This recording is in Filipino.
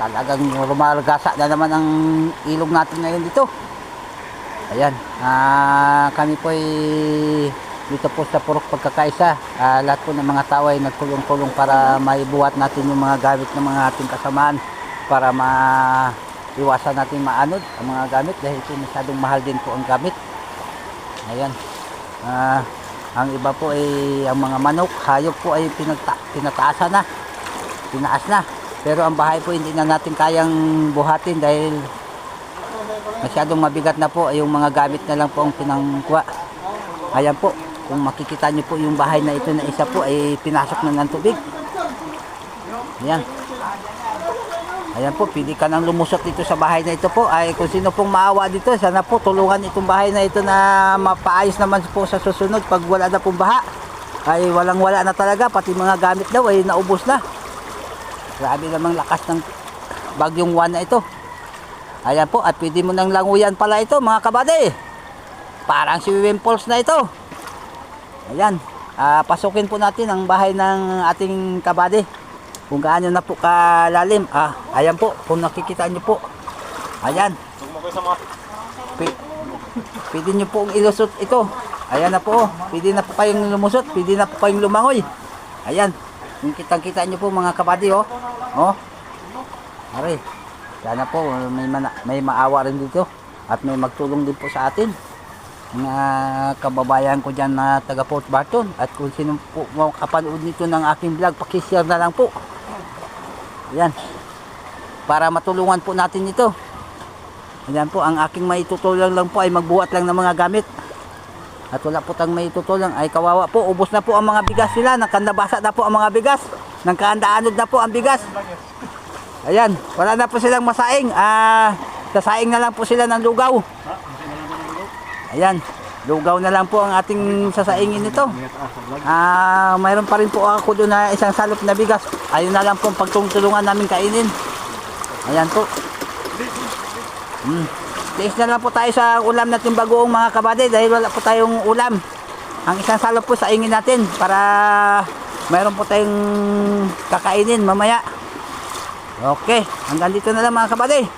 talagang rumalagasa na naman ang ilog natin ngayon dito. Ayan, kami po ay dito po sa Purok Pagkakaisa. Lahat po ng mga tao ay nagkulong-kulong para maibuhat natin yung mga gamit ng mga ating kasamaan para iwasan natin maanod ang mga gamit dahil po masyadong mahal din po ang gamit. Ayan, ang iba po ay ang mga manok, hayop po ay pinataasan na, tinaas na. Pero ang bahay po hindi na natin kayang buhatin dahil masyadong mabigat na po. Yung mga gamit na lang po ang pinangkuha. Ayan po, kung makikita nyo po yung bahay na ito na isa po ay pinasok na ng tubig. Ayan. Ayan po, pili ka nang lumusot dito sa bahay na ito po. Ay kung sino pong maawa dito, sana po tulungan itong bahay na ito na mapaayos naman po sa susunod. Pag wala na pong baha, ay walang wala na talaga. Pati mga gamit daw ay naubos na. Grabe namang lakas ng bagyong Juan na ito. Ayan po, at pwede mo nang languyan pala ito mga kabady. Parang swimming pools na ito. Ayan, pasukin po natin ang bahay ng ating kabady. Kung gaano na po kalalim. Ayan po, kung nakikita nyo po. Ayan. Pwede nyo po ilusot ito. Ayan na po, pwede na po kayong lumusot, pwede na po kayong lumangoy. Ayan. Yung kitang-kita nyo po mga kabady, oh. Oh. Aray. Sana po may maawa rin dito at may magtulong din po sa atin. Mga kababayan ko dyan na taga Port Barton. At kung sino po makapanood nito ng aking vlog, pakishare na lang po. Ayan. Para matulungan po natin ito. Ayan po, ang aking maitutulong lang po ay magbuhat lang ng mga gamit. At wala po tang may tutulong, ay kawawa po, ubos na po ang mga bigas nila, nakandabasa na po ang mga bigas, nangkaandaanod na po ang bigas. Ayan, wala na po silang masaing, sasaing na lang po sila ng lugaw. Ayan, lugaw na lang po ang ating sasaingin nito. Mayroon pa rin po ako doon na isang salop na bigas, ayun na lang po ang pagtulungan namin kainin. Ayan po. Tiis na lang po tayo sa ulam natin bagoong mga kabady dahil wala po tayong ulam. Ang isang salop po sa ingin natin para mayroon po tayong kakainin mamaya. Okay, hanggang dito na lang mga kabady.